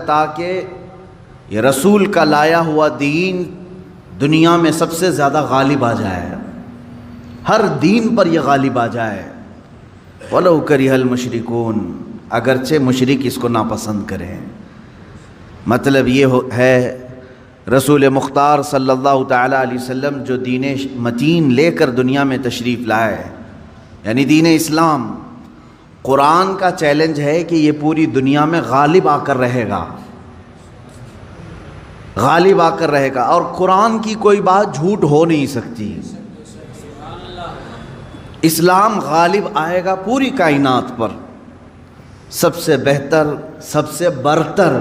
تاکہ یہ رسول کا لایا ہوا دین دنیا میں سب سے زیادہ غالب آ جائے، ہر دین پر یہ غالب آ جائے۔ وَلَوْ كَرِهَ الْمُشْرِكُونَ، اگرچہ مشرک اس کو ناپسند کریں۔ مطلب یہ ہے رسول مختار صلی اللہ تعالیٰ علیہ وسلم جو دین متین لے کر دنیا میں تشریف لائے، یعنی دین اسلام، قرآن کا چیلنج ہے کہ یہ پوری دنیا میں غالب آ کر رہے گا، غالب آ کر رہے گا، اور قرآن کی کوئی بات جھوٹ ہو نہیں سکتی۔ اسلام غالب آئے گا پوری کائنات پر۔ سب سے بہتر، سب سے برتر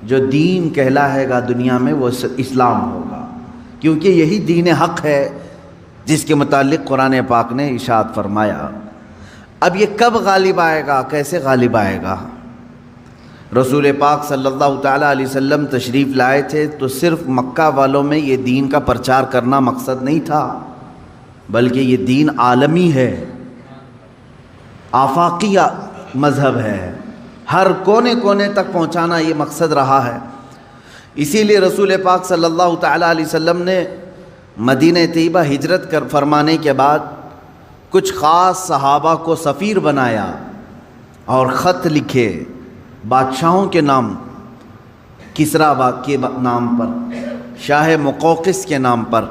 جو دین کہلائے گا دنیا میں وہ اسلام ہوگا، کیونکہ یہی دین حق ہے جس کے متعلق قرآن پاک نے ارشاد فرمایا۔ اب یہ کب غالب آئے گا، کیسے غالب آئے گا؟ رسول پاک صلی اللہ تعالیٰ علیہ وسلم تشریف لائے تھے تو صرف مکہ والوں میں یہ دین کا پرچار کرنا مقصد نہیں تھا، بلکہ یہ دین عالمی ہے، آفاقی مذہب ہے، ہر کونے کونے تک پہنچانا یہ مقصد رہا ہے۔ اسی لیے رسول پاک صلی اللہ تعالیٰ علیہ وسلم نے مدینہ طیبہ ہجرت فرمانے کے بعد کچھ خاص صحابہ کو سفیر بنایا اور خط لکھے بادشاہوں کے نام، کسریٰ کے نام پر، شاہ مقوقس کے نام پر،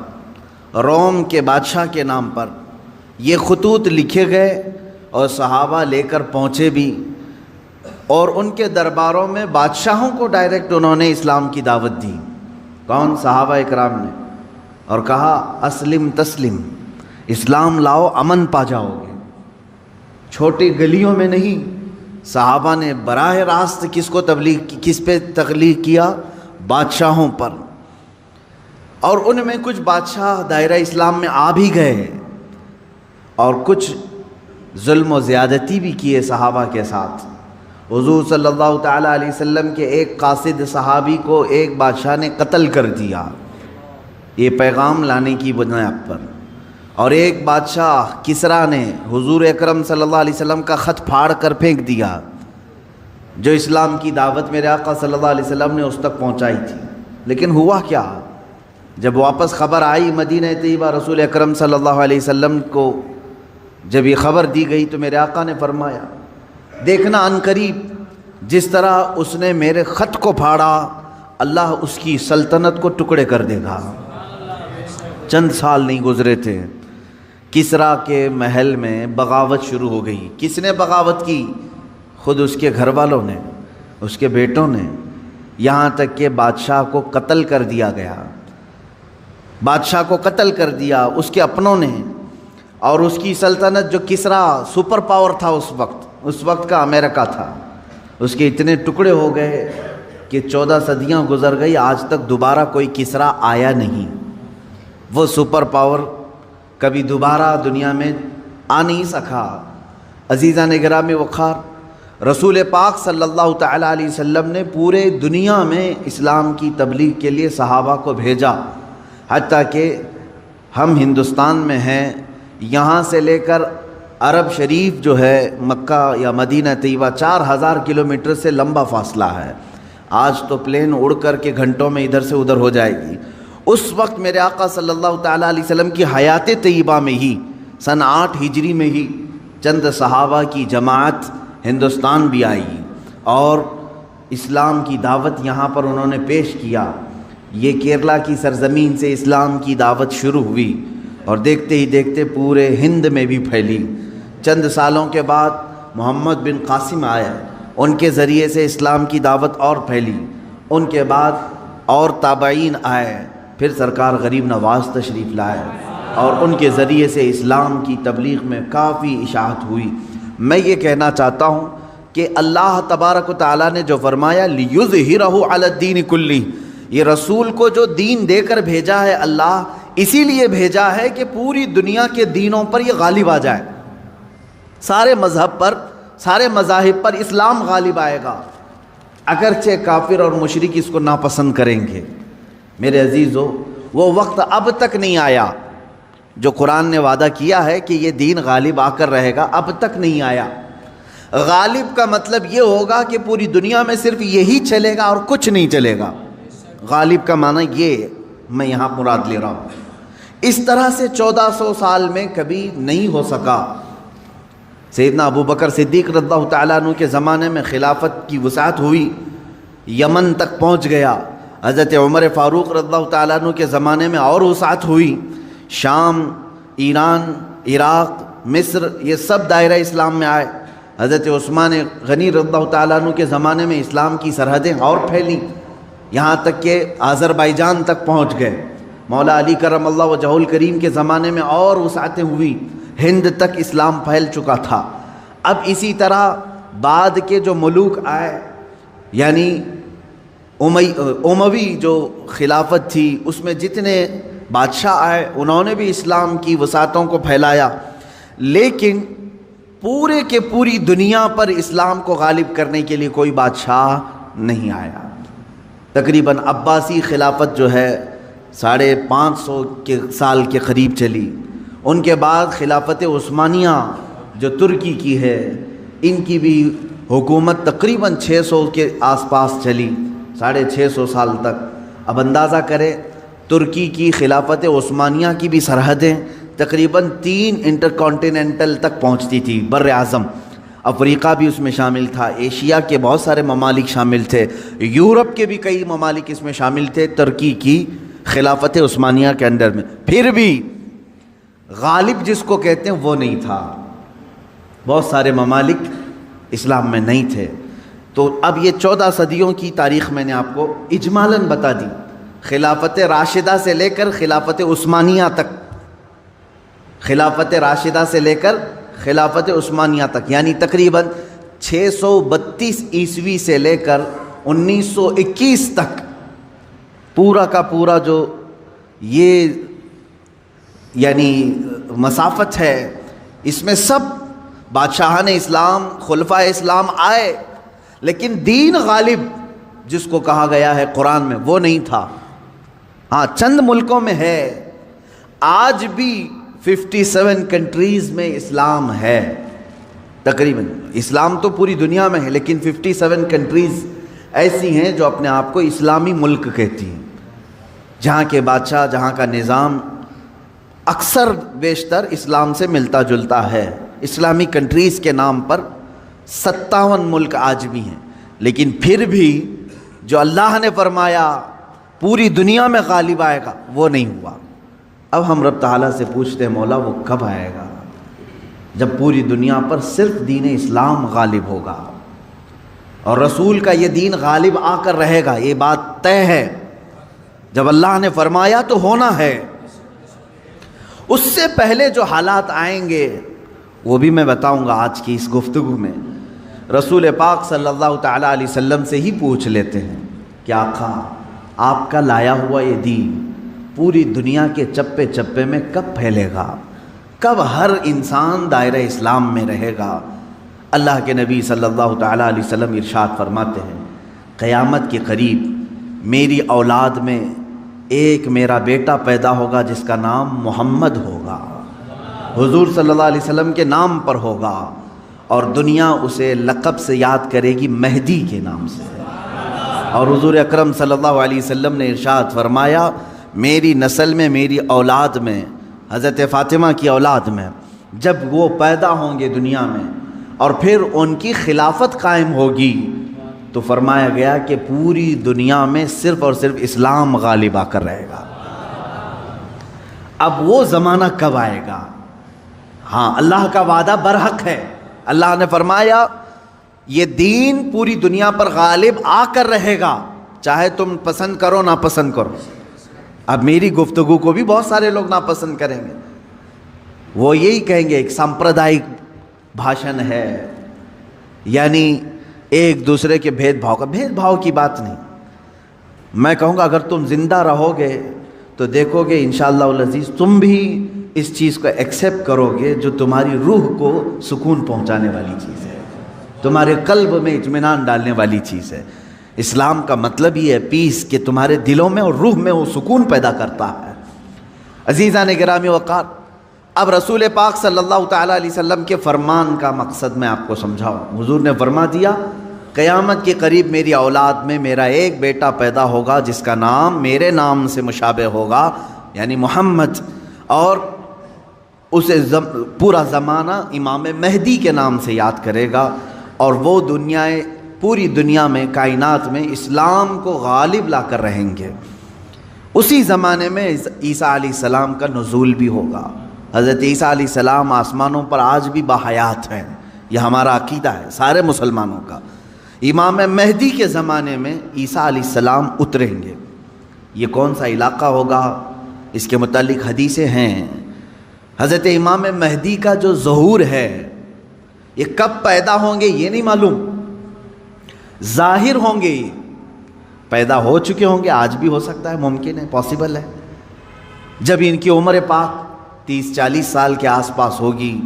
روم کے بادشاہ کے نام پر یہ خطوط لکھے گئے، اور صحابہ لے کر پہنچے بھی، اور ان کے درباروں میں بادشاہوں کو ڈائریکٹ انہوں نے اسلام کی دعوت دی۔ کون؟ صحابہ اکرام نے، اور کہا اسلم تسلم، اسلام لاؤ امن پا جاؤ گے۔ چھوٹی گلیوں میں نہیں، صحابہ نے براہ راست کس کو کس پہ تبلیغ کیا؟ بادشاہوں پر۔ اور ان میں کچھ بادشاہ دائرہ اسلام میں آ بھی گئے، اور کچھ ظلم و زیادتی بھی کیے صحابہ کے ساتھ۔ حضور صلی اللہ تعالیٰ علیہ وسلم کے ایک قاصد صحابی کو ایک بادشاہ نے قتل کر دیا، یہ پیغام لانے کی بنیاد پر، اور ایک بادشاہ کسریٰ نے حضور اکرم صلی اللہ علیہ وسلم کا خط پھاڑ کر پھینک دیا، جو اسلام کی دعوت میرے آقا صلی اللہ علیہ وسلم نے اس تک پہنچائی تھی۔ لیکن ہوا کیا؟ جب واپس خبر آئی مدینہ طیبہ، رسول اکرم صلی اللہ علیہ وسلم کو جب یہ خبر دی گئی تو میرے آقا نے فرمایا، دیکھنا عنقریب جس طرح اس نے میرے خط کو پھاڑا، اللہ اس کی سلطنت کو ٹکڑے کر دے گا۔ چند سال نہیں گزرے تھے، کسریٰ کے محل میں بغاوت شروع ہو گئی۔ کس نے بغاوت کی؟ خود اس کے گھر والوں نے، اس کے بیٹوں نے، یہاں تک کہ بادشاہ کو قتل کر دیا گیا، بادشاہ کو قتل کر دیا اس کے اپنوں نے۔ اور اس کی سلطنت، جو کسریٰ سپر پاور تھا اس وقت کا امریکہ تھا، اس کے اتنے ٹکڑے ہو گئے کہ 14 صدیاں گزر گئی، آج تک دوبارہ کوئی کسریٰ آیا نہیں۔ وہ سپر پاور کبھی دوبارہ دنیا میں آ نہیں سکا۔ عزیزان گرامی وقار، رسول پاک صلی اللہ تعالیٰ علیہ وسلم نے پورے دنیا میں اسلام کی تبلیغ کے لیے صحابہ کو بھیجا، حتیٰ کہ ہم ہندوستان میں ہیں، یہاں سے لے کر عرب شریف جو ہے مکہ یا مدینہ طیبہ 4000 کلومیٹر سے لمبا فاصلہ ہے۔ آج تو پلین اڑ کر کے گھنٹوں میں ادھر سے ادھر ہو جائے گی۔ اس وقت میرے آقا صلی اللہ تعالیٰ علیہ وسلم کی حیات طیبہ میں ہی سن 8 ہجری میں ہی چند صحابہ کی جماعت ہندوستان بھی آئی اور اسلام کی دعوت یہاں پر انہوں نے پیش کیا۔ یہ کیرلا کی سرزمین سے اسلام کی دعوت شروع ہوئی اور دیکھتے ہی دیکھتے پورے ہند میں بھی پھیلی۔ چند سالوں کے بعد محمد بن قاسم آئے، ان کے ذریعے سے اسلام کی دعوت اور پھیلی۔ ان کے بعد اور تابعین آئے، پھر سرکار غریب نواز تشریف لائے اور ان کے ذریعے سے اسلام کی تبلیغ میں کافی اشاعت ہوئی۔ میں یہ کہنا چاہتا ہوں کہ اللہ تبارک و تعالیٰ نے جو فرمایا لِيُظْهِرَهُ عَلَى الدِّينِ كُلِّهِ، یہ رسول کو جو دین دے کر بھیجا ہے اللہ اسی لیے بھیجا ہے کہ پوری دنیا کے دینوں پر یہ غالب آ جائے، سارے مذہب پر، سارے مذاہب پر اسلام غالب آئے گا، اگرچہ کافر اور مشرک اس کو ناپسند کریں گے۔ میرے عزیزو، وہ وقت اب تک نہیں آیا جو قرآن نے وعدہ کیا ہے کہ یہ دین غالب آ کر رہے گا، اب تک نہیں آیا۔ غالب کا مطلب یہ ہوگا کہ پوری دنیا میں صرف یہی چلے گا اور کچھ نہیں چلے گا. غالب کا معنی یہ میں یہاں مراد لے رہا ہوں. اس طرح سے 1400 سال میں کبھی نہیں ہو سکا. سیدنا ابو بکر صدیق رضی اللہ تعالیٰ عنہ کے زمانے میں خلافت کی وسعت ہوئی, یمن تک پہنچ گیا. حضرت عمر فاروق رضی اللہ تعالیٰ عنہ کے زمانے میں اور وسعت ہوئی. شام, ایران, عراق, مصر, یہ سب دائرہ اسلام میں آئے. حضرت عثمان غنی رضی اللہ تعالیٰ عنہ کے زمانے میں اسلام کی سرحدیں اور پھیلیں, یہاں تک کہ آذربائیجان تک پہنچ گئے. مولا علی کرم اللہ وجہہ الکریم کے زمانے میں اور وسعتیں ہوئی, ہند تک اسلام پھیل چکا تھا. اب اسی طرح بعد کے جو ملوک آئے, یعنی اموی جو خلافت تھی اس میں جتنے بادشاہ آئے انہوں نے بھی اسلام کی وسعتوں کو پھیلایا, لیکن پورے کے پوری دنیا پر اسلام کو غالب کرنے کے لیے کوئی بادشاہ نہیں آیا. تقریباً عباسی خلافت جو ہے 550 سال کے قریب چلی. ان کے بعد خلافت عثمانیہ جو ترکی کی ہے, ان کی بھی حکومت تقریباً 600 کے آس پاس چلی, 650 سال تک. اب اندازہ کریں ترکی کی خلافت عثمانیہ کی بھی سرحدیں تقریباً 3 انٹرکانٹیننٹل تک پہنچتی تھی, بر اعظم. افریقہ بھی اس میں شامل تھا, ایشیا کے بہت سارے ممالک شامل تھے, یورپ کے بھی کئی ممالک اس میں شامل تھے ترکی کی خلافت عثمانیہ کے اندر میں. پھر بھی غالب جس کو کہتے ہیں وہ نہیں تھا, بہت سارے ممالک اسلام میں نہیں تھے. تو اب یہ 14 صدیوں کی تاریخ میں نے آپ کو اجمالاً بتا دی, خلافت راشدہ سے لے کر خلافت عثمانیہ تک, خلافت راشدہ سے لے کر خلافت عثمانیہ تک, یعنی تقریباً 632 عیسوی سے لے کر 1921 تک پورا کا پورا جو یہ یعنی مسافت ہے, اس میں سب بادشاہان اسلام, خلفائے اسلام آئے, لیکن دین غالب جس کو کہا گیا ہے قرآن میں وہ نہیں تھا. ہاں چند ملکوں میں ہے, آج بھی 57 کنٹریز میں اسلام ہے. تقریباً اسلام تو پوری دنیا میں ہے, لیکن 57 کنٹریز ایسی ہیں جو اپنے آپ کو اسلامی ملک کہتی ہیں, جہاں کے بادشاہ, جہاں کا نظام اکثر بیشتر اسلام سے ملتا جلتا ہے. اسلامی کنٹریز کے نام پر 57 ملک آج بھی ہیں, لیکن پھر بھی جو اللہ نے فرمایا پوری دنیا میں غالب آئے گا وہ نہیں ہوا. اب ہم رب تعالیٰ سے پوچھتے ہیں مولا وہ کب آئے گا جب پوری دنیا پر صرف دین اسلام غالب ہوگا اور رسول کا یہ دین غالب آ کر رہے گا. یہ بات طے ہے, جب اللہ نے فرمایا تو ہونا ہے. اس سے پہلے جو حالات آئیں گے وہ بھی میں بتاؤں گا آج کی اس گفتگو میں. رسول پاک صلی اللہ تعالیٰ علیہ وسلم سے ہی پوچھ لیتے ہیں کہ آقا آپ کا لایا ہوا یہ دین پوری دنیا کے چپے چپے میں کب پھیلے گا, کب ہر انسان دائرہ اسلام میں رہے گا. اللہ کے نبی صلی اللہ تعالیٰ علیہ وسلم ارشاد فرماتے ہیں قیامت کے قریب میری اولاد میں ایک میرا بیٹا پیدا ہوگا جس کا نام محمد ہوگا, حضور صلی اللہ علیہ وسلم کے نام پر ہوگا, اور دنیا اسے لقب سے یاد کرے گی مہدی کے نام سے. اور حضور اکرم صلی اللہ علیہ وسلم نے ارشاد فرمایا میری نسل میں, میری اولاد میں, حضرت فاطمہ کی اولاد میں جب وہ پیدا ہوں گے دنیا میں اور پھر ان کی خلافت قائم ہوگی تو فرمایا گیا کہ پوری دنیا میں صرف اور صرف اسلام غالب آ کر رہے گا. اب وہ زمانہ کب آئے گا؟ ہاں اللہ کا وعدہ برحق ہے. اللہ نے فرمایا یہ دین پوری دنیا پر غالب آ کر رہے گا, چاہے تم پسند کرو نہ پسند کرو. اب میری گفتگو کو بھی بہت سارے لوگ ناپسند کریں گے, وہ یہی کہیں گے ایک سمپردائک بھاشن ہے, یعنی ایک دوسرے کے بھید بھاؤ کی بات نہیں. میں کہوں گا اگر تم زندہ رہو گے تو دیکھو گے انشاءاللہ العزیز تم بھی اس چیز کو ایکسیپٹ کرو گے جو تمہاری روح کو سکون پہنچانے والی چیز ہے, تمہارے قلب میں اطمینان ڈالنے والی چیز ہے. اسلام کا مطلب یہ ہے پیس, کہ تمہارے دلوں میں اور روح میں وہ سکون پیدا کرتا ہے. عزیزان گرامی وقار, اب رسول پاک صلی اللہ تعالیٰ علیہ وسلم کے فرمان کا مقصد میں آپ کو سمجھاؤں۔ حضور نے فرما دیا قیامت کے قریب میری اولاد میں میرا ایک بیٹا پیدا ہوگا جس کا نام میرے نام سے مشابہ ہوگا، یعنی محمد، اور اسے پورا زمانہ امام مہدی کے نام سے یاد کرے گا، اور وہ پوری دنیا میں، کائنات میں اسلام کو غالب لا کر رہیں گے۔ اسی زمانے میں عیسیٰ علیہ السلام کا نزول بھی ہوگا۔ حضرت عیسیٰ علیہ السلام آسمانوں پر آج بھی باحیات ہیں، یہ ہمارا عقیدہ ہے سارے مسلمانوں کا۔ امام مہدی کے زمانے میں عیسیٰ علیہ السلام اتریں گے۔ یہ کون سا علاقہ ہوگا، اس کے متعلق حدیثیں ہیں۔ حضرت امام مہدی کا جو ظہور ہے یہ کب پیدا ہوں گے یہ نہیں معلوم، ظاہر ہوں گے، یہ پیدا ہو چکے ہوں گے، آج بھی ہو سکتا ہے، ممکن ہے، پاسبل ہے۔ جب ان کی عمر پاک 30-40 سال کے آس پاس ہوگی،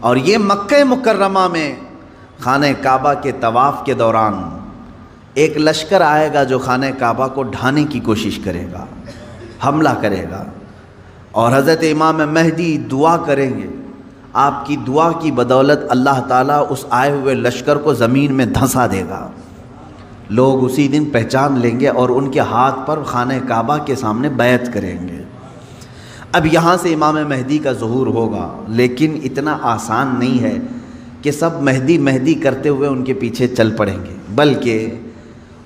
اور یہ مکہ مکرمہ میں خانہ کعبہ کے طواف کے دوران ایک لشکر آئے گا جو خانہ کعبہ کو ڈھانے کی کوشش کرے گا، حملہ کرے گا، اور حضرت امام مہدی دعا کریں گے۔ آپ کی دعا کی بدولت اللہ تعالیٰ اس آئے ہوئے لشکر کو زمین میں دھنسا دے گا۔ لوگ اسی دن پہچان لیں گے اور ان کے ہاتھ پر خانہ کعبہ کے سامنے بیعت کریں گے۔ اب یہاں سے امام مہدی کا ظہور ہوگا، لیکن اتنا آسان نہیں ہے کہ سب مہدی مہدی کرتے ہوئے ان کے پیچھے چل پڑیں گے، بلکہ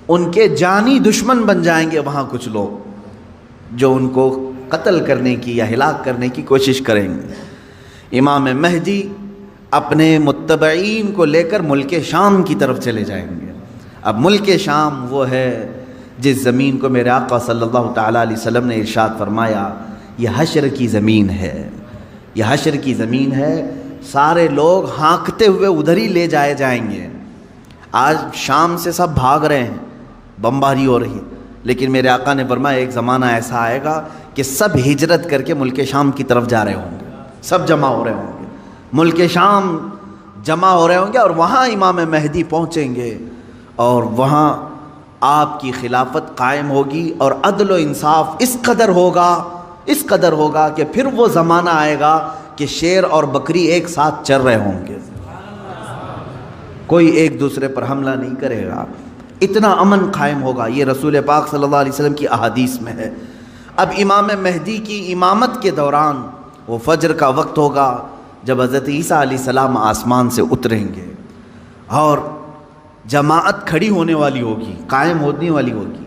ان کے جانی دشمن بن جائیں گے وہاں کچھ لوگ جو ان کو قتل کرنے کی یا ہلاک کرنے کی کوشش کریں گے۔ امام مہدی اپنے متبعین کو لے کر ملک شام کی طرف چلے جائیں گے۔ اب ملک شام وہ ہے جس زمین کو میرے آقا صلی اللہ تعالیٰ علیہ وسلم نے ارشاد فرمایا یہ حشر کی زمین ہے، یہ حشر کی زمین ہے، سارے لوگ ہانکتے ہوئے ادھر ہی لے جائے جائیں گے۔ آج شام سے سب بھاگ رہے ہیں، بمباری ہو رہی ہے، لیکن میرے آقا نے فرمایا ایک زمانہ ایسا آئے گا کہ سب ہجرت کر کے ملک شام کی طرف جا رہے ہوں گے، سب جمع ہو رہے ہوں گے، ملک شام جمع ہو رہے ہوں گے، اور وہاں امام مہدی پہنچیں گے، اور وہاں آپ کی خلافت قائم ہوگی، اور عدل و انصاف اس قدر ہوگا کہ پھر وہ زمانہ آئے گا کہ شیر اور بکری ایک ساتھ چر رہے ہوں گے، کوئی ایک دوسرے پر حملہ نہیں کرے گا، اتنا امن قائم ہوگا۔ یہ رسول پاک صلی اللہ علیہ وسلم کی احادیث میں ہے۔ اب امام مہدی کی امامت کے دوران وہ فجر کا وقت ہوگا جب حضرت عیسیٰ علیہ السلام آسمان سے اتریں گے، اور جماعت کھڑی ہونے والی ہوگی، قائم ہونے والی ہوگی۔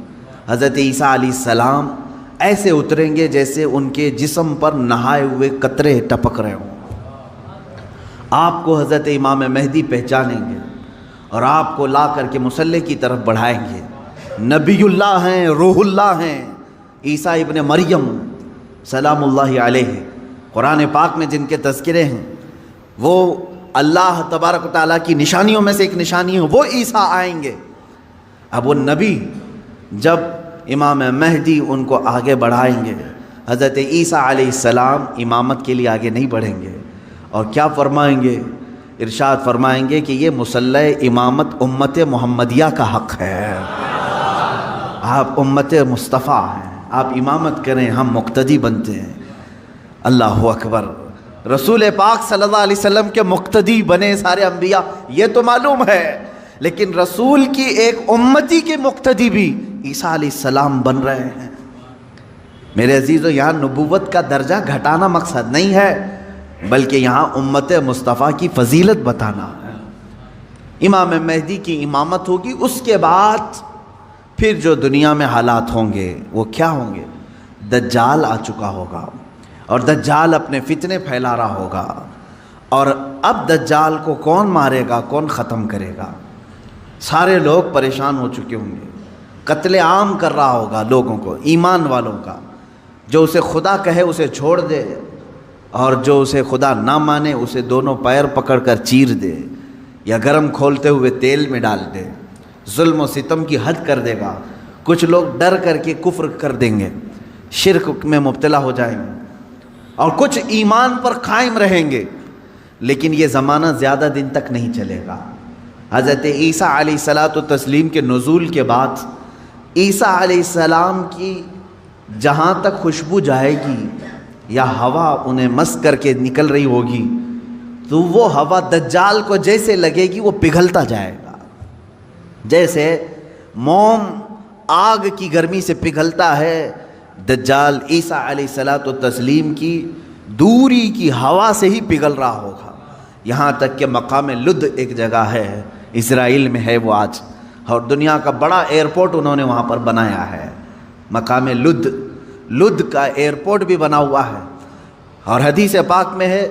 حضرت عیسیٰ علیہ السلام ایسے اتریں گے جیسے ان کے جسم پر نہائے ہوئے قطرے ٹپک رہے ہوں۔ آپ کو حضرت امام مہدی پہچانیں گے اور آپ کو لا کر کے مصلی کی طرف بڑھائیں گے۔ نبی اللہ ہیں، روح اللہ ہیں، عیسیٰ ابن مریم سلام اللہ علیہ، قرآن پاک میں جن کے تذکرے ہیں، وہ اللہ تبارک و تعالیٰ کی نشانیوں میں سے ایک نشانی ہے، وہ عیسیٰ آئیں گے۔ اب وہ نبی جب امام مہدی ان کو آگے بڑھائیں گے، حضرت عیسیٰ علیہ السلام امامت کے لیے آگے نہیں بڑھیں گے، اور کیا فرمائیں گے؟ ارشاد فرمائیں گے کہ یہ مصلی امامت امت محمدیہ کا حق ہے، آپ امت مصطفیٰ ہیں، آپ امامت کریں، ہم مقتدی بنتے ہیں۔ اللہ اکبر، رسول پاک صلی اللہ علیہ وسلم کے مقتدی بنے سارے انبیاء، یہ تو معلوم ہے، لیکن رسول کی ایک امتی کے مقتدی بھی عیسیٰ علیہ السلام بن رہے ہیں۔ میرے عزیزو، یہاں نبوت کا درجہ گھٹانا مقصد نہیں ہے، بلکہ یہاں امت مصطفیٰ کی فضیلت بتانا ہے۔ امام مہدی کی امامت ہوگی، اس کے بعد پھر جو دنیا میں حالات ہوں گے وہ کیا ہوں گے؟ دجال آ چکا ہوگا، اور دجال اپنے فتنے پھیلا رہا ہوگا، اور اب دجال کو کون مارے گا، کون ختم کرے گا؟ سارے لوگ پریشان ہو چکے ہوں گے، قتل عام کر رہا ہوگا لوگوں کو، ایمان والوں کا، جو اسے خدا کہے اسے چھوڑ دے، اور جو اسے خدا نہ مانے اسے دونوں پیر پکڑ کر چیر دے، یا گرم کھولتے ہوئے تیل میں ڈال دے، ظلم و ستم کی حد کر دے گا۔ کچھ لوگ ڈر کر کے کفر کر دیں گے، شرک میں مبتلا ہو جائیں گے، اور کچھ ایمان پر قائم رہیں گے، لیکن یہ زمانہ زیادہ دن تک نہیں چلے گا۔ حضرت عیسیٰ علیہ الصلاۃ والتسلیم کے نزول کے بعد عیسیٰ علیہ السلام کی جہاں تک خوشبو جائے گی، یا ہوا انہیں مس کر کے نکل رہی ہوگی تو وہ ہوا دجال کو جیسے لگے گی وہ پگھلتا جائے گا، جیسے موم آگ کی گرمی سے پگھلتا ہے، دجال عیسیٰ علیہ الصلاۃ والتسلیم کی دوری کی ہوا سے ہی پگھل رہا ہوگا۔ یہاں تک کہ مقام لد ایک جگہ ہے، اسرائیل میں ہے وہ آج، اور دنیا کا بڑا ایئرپورٹ انہوں نے وہاں پر بنایا ہے، مقام لد کا ایئرپورٹ بھی بنا ہوا ہے۔ اور حدیث پاک میں ہے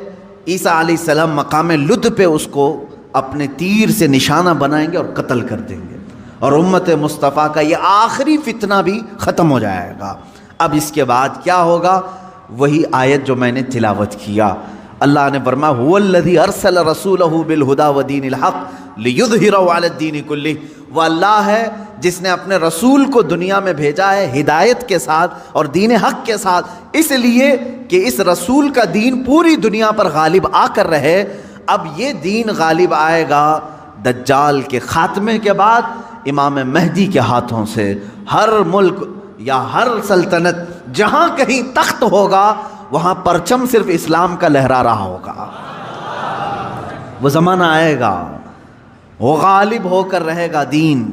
عیسیٰ علیہ السلام مقام لد پہ اس کو اپنے تیر سے نشانہ بنائیں گے اور قتل کر دیں گے، اور امت مصطفیٰ کا یہ آخری فتنہ بھی ختم ہو جائے گا۔ اب اس کے بعد کیا ہوگا؟ وہی آیت جو میں نے تلاوت کیا، اللہ نے فرمایا هو الذی ارسل رسولہ بالہدی ودین الحق لیظہرہ علی الدین کلہ، وہ اللہ ہے جس نے اپنے رسول کو دنیا میں بھیجا ہے ہدایت کے ساتھ اور دین حق کے ساتھ، اس لیے کہ اس رسول کا دین پوری دنیا پر غالب آ کر رہے۔ اب یہ دین غالب آئے گا دجال کے خاتمے کے بعد امام مہدی کے ہاتھوں سے۔ ہر ملک یا ہر سلطنت جہاں کہیں تخت ہوگا وہاں پرچم صرف اسلام کا لہرا رہا ہوگا۔ وہ زمانہ آئے گا، وہ غالب ہو کر رہے گا دین۔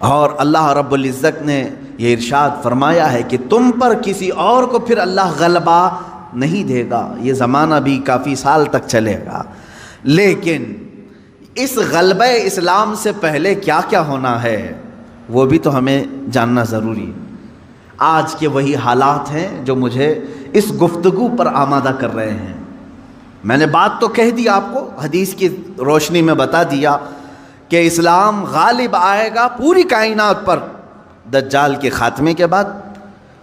اور اللہ رب العزت نے یہ ارشاد فرمایا ہے کہ تم پر کسی اور کو پھر اللہ غلبہ نہیں دے گا۔ یہ زمانہ بھی کافی سال تک چلے گا، لیکن اس غلبہ اسلام سے پہلے کیا کیا ہونا ہے وہ بھی تو ہمیں جاننا ضروری ہے۔ آج کے وہی حالات ہیں جو مجھے اس گفتگو پر آمادہ کر رہے ہیں۔ میں نے بات تو کہہ دی آپ کو، حدیث کی روشنی میں بتا دیا کہ اسلام غالب آئے گا پوری کائنات پر دجال کے خاتمے کے بعد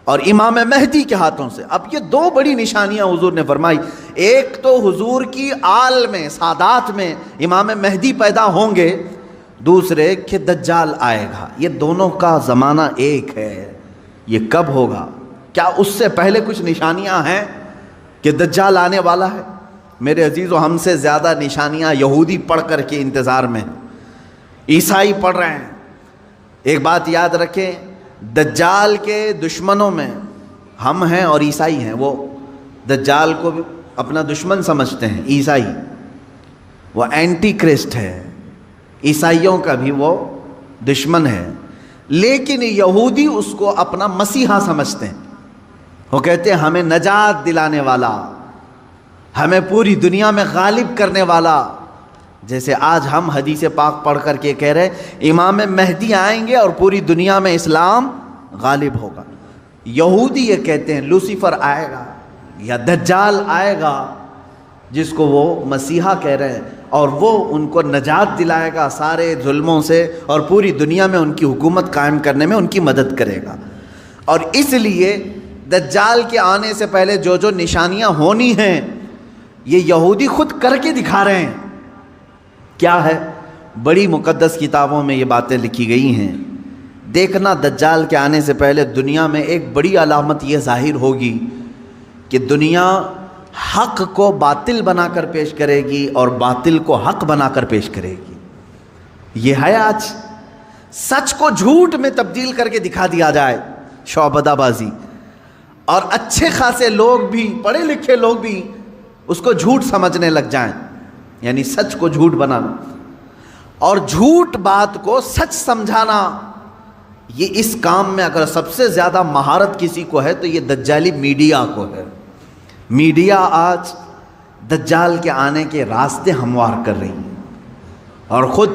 اور امام مہدی کے ہاتھوں سے۔ اب یہ دو بڑی نشانیاں حضور نے فرمائی، ایک تو حضور کی آل میں سادات میں امام مہدی پیدا ہوں گے، دوسرے کہ دجال آئے گا۔ یہ دونوں کا زمانہ ایک ہے۔ یہ کب ہوگا؟ کیا اس سے پہلے کچھ نشانیاں ہیں کہ دجال آنے والا ہے؟ میرے عزیزو، ہم سے زیادہ نشانیاں یہودی پڑھ کر کے انتظار میں ہیں، عیسائی پڑھ رہے ہیں۔ ایک بات یاد رکھیں، دجال کے دشمنوں میں ہم ہیں اور عیسائی ہیں۔ وہ دجال کو بھی اپنا دشمن سمجھتے ہیں، عیسائی، وہ اینٹی کرسٹ ہے، عیسائیوں کا بھی وہ دشمن ہے، لیکن یہودی اس کو اپنا مسیحا سمجھتے ہیں۔ وہ کہتے ہیں ہمیں نجات دلانے والا، ہمیں پوری دنیا میں غالب کرنے والا۔ جیسے آج ہم حدیث پاک پڑھ کر کے کہہ رہے ہیں امام مہدی آئیں گے اور پوری دنیا میں اسلام غالب ہوگا۔ یہودی یہ کہتے ہیں لوسیفر آئے گا یا دجال آئے گا، جس کو وہ مسیحا کہہ رہے ہیں، اور وہ ان کو نجات دلائے گا سارے ظلموں سے اور پوری دنیا میں ان کی حکومت قائم کرنے میں ان کی مدد کرے گا۔ اور اس لیے دجال کے آنے سے پہلے جو جو نشانیاں ہونی ہیں یہ یہودی خود کر کے دکھا رہے ہیں۔ کیا ہے؟ بڑی مقدس کتابوں میں یہ باتیں لکھی گئی ہیں۔ دیکھنا دجال کے آنے سے پہلے دنیا میں ایک بڑی علامت یہ ظاہر ہوگی کہ دنیا حق کو باطل بنا کر پیش کرے گی اور باطل کو حق بنا کر پیش کرے گی۔ یہ ہے آج سچ کو جھوٹ میں تبدیل کر کے دکھا دیا جائے، شعبدہ بازی، اور اچھے خاصے لوگ بھی، پڑھے لکھے لوگ بھی اس کو جھوٹ سمجھنے لگ جائیں، یعنی سچ کو جھوٹ بنانا اور جھوٹ بات کو سچ سمجھانا۔ یہ اس کام میں اگر سب سے زیادہ مہارت کسی کو ہے تو یہ دجالی میڈیا کو ہے۔ میڈیا آج دجال کے آنے کے راستے ہموار کر رہی ہے، اور خود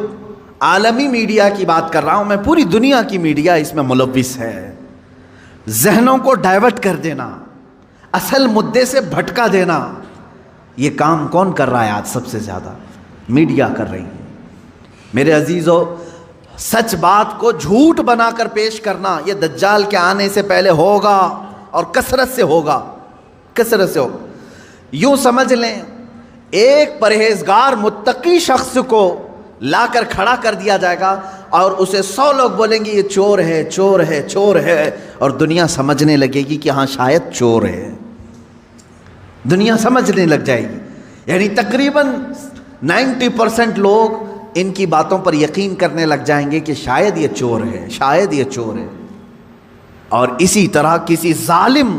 عالمی میڈیا کی بات کر رہا ہوں میں، پوری دنیا کی میڈیا اس میں ملوث ہے۔ ذہنوں کو ڈائیورٹ کر دینا، اصل مدعے سے بھٹکا دینا، یہ کام کون کر رہا ہے آج؟ سب سے زیادہ میڈیا کر رہی ہے۔ میرے عزیزو، سچ بات کو جھوٹ بنا کر پیش کرنا یہ دجال کے آنے سے پہلے ہوگا، اور کثرت سے ہوگا، کثرت سے ہوگا۔ یوں سمجھ لیں ایک پرہیزگار متقی شخص کو لا کر کھڑا کر دیا جائے گا اور اسے 100 لوگ بولیں گے یہ چور ہے، چور ہے، چور ہے، اور دنیا سمجھنے لگے گی کہ ہاں شاید چور ہے، دنیا سمجھنے لگ جائے گی۔ یعنی تقریباً 90% لوگ ان کی باتوں پر یقین کرنے لگ جائیں گے کہ شاید یہ چور ہے، شاید یہ چور ہے۔ اور اسی طرح کسی ظالم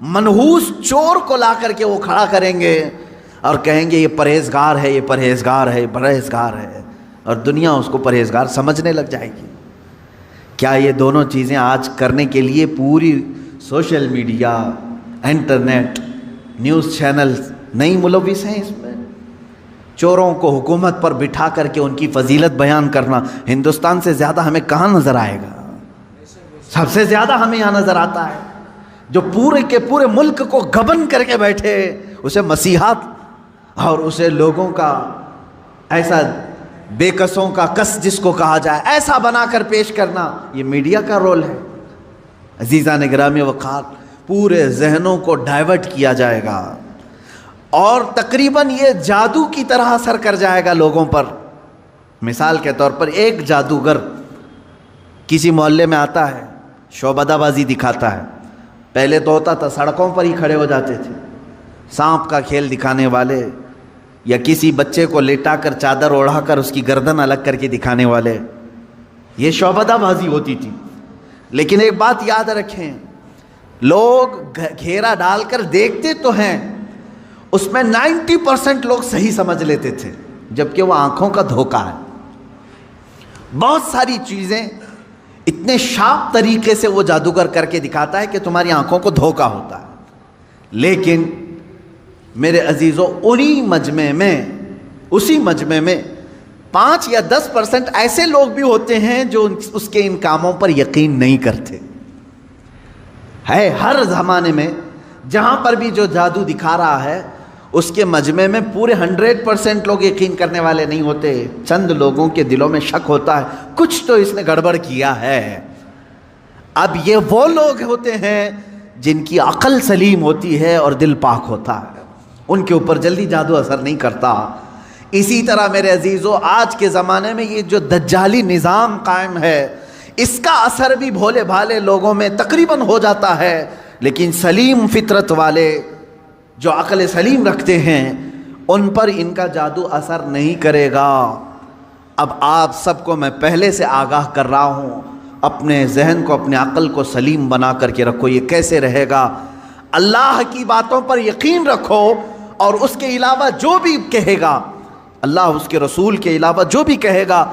منحوس چور کو لا کر کے وہ کھڑا کریں گے اور کہیں گے یہ پرہیزگار ہے، یہ پرہیزگار ہے، یہ پرہیزگار ہے، اور دنیا اس کو پرہیزگار سمجھنے لگ جائے گی۔ کیا یہ دونوں چیزیں آج کرنے کے لیے پوری social media, internet, news channels نہیں ملوث ہیں اس میں؟ چوروں کو حکومت پر بٹھا کر کے ان کی فضیلت بیان کرنا ہندوستان سے زیادہ ہمیں کہاں نظر آئے گا؟ سب سے زیادہ ہمیں یہاں نظر آتا ہے جو پورے کے پورے ملک کو گبن کر کے بیٹھے، اسے مسیحات اور اسے لوگوں کا ایسا بے کسوں کا کس جس کو کہا جائے ایسا بنا کر پیش کرنا، یہ میڈیا کا رول ہے۔ عزیزان گرامی وقار، پورے ذہنوں کو ڈائیورٹ کیا جائے گا اور تقریباً یہ جادو کی طرح اثر کر جائے گا لوگوں پر۔ مثال کے طور پر ایک جادوگر کسی محلے میں آتا ہے، شعبدہ بازی دکھاتا ہے۔ پہلے تو ہوتا تھا سڑکوں پر ہی کھڑے ہو جاتے تھے، سانپ کا کھیل دکھانے والے، یا کسی بچے کو لیٹا کر چادر اوڑھا کر اس کی گردن الگ کر کے دکھانے والے، یہ شعبدہ بازی ہوتی تھی۔ لیکن ایک بات یاد رکھیں، لوگ گھیرا ڈال کر دیکھتے تو ہیں، اس میں 90% لوگ صحیح سمجھ لیتے تھے، جبکہ وہ آنکھوں کا دھوکہ ہے۔ بہت ساری چیزیں اتنے شارپ طریقے سے وہ جادوگر کر کے دکھاتا ہے کہ تمہاری آنکھوں کو دھوکہ ہوتا ہے۔ لیکن میرے عزیزوں، اسی مجمع میں 5 یا 10% ایسے لوگ بھی ہوتے ہیں جو اس کے ان کاموں پر یقین نہیں کرتے۔ ہے ہر زمانے میں جہاں پر بھی جو جادو دکھا رہا ہے اس کے مجمع میں پورے 100% لوگ یقین کرنے والے نہیں ہوتے، چند لوگوں کے دلوں میں شک ہوتا ہے کچھ تو اس نے گڑبڑ کیا ہے۔ اب یہ وہ لوگ ہوتے ہیں جن کی عقل سلیم ہوتی ہے اور دل پاک ہوتا ہے، ان کے اوپر جلدی جادو اثر نہیں کرتا۔ اسی طرح میرے عزیزوں، آج کے زمانے میں یہ جو دجالی نظام قائم ہے، اس کا اثر بھی بھولے بھالے لوگوں میں تقریباً ہو جاتا ہے، لیکن سلیم فطرت والے جو عقل سلیم رکھتے ہیں ان پر ان کا جادو اثر نہیں کرے گا۔ اب آپ سب کو میں پہلے سے آگاہ کر رہا ہوں، اپنے ذہن کو، اپنے عقل کو سلیم بنا کر کے رکھو۔ یہ کیسے رہے گا؟ اللہ کی باتوں پر یقین رکھو، اور اس کے علاوہ جو بھی کہے گا، اللہ اس کے رسول کے علاوہ جو بھی کہے گا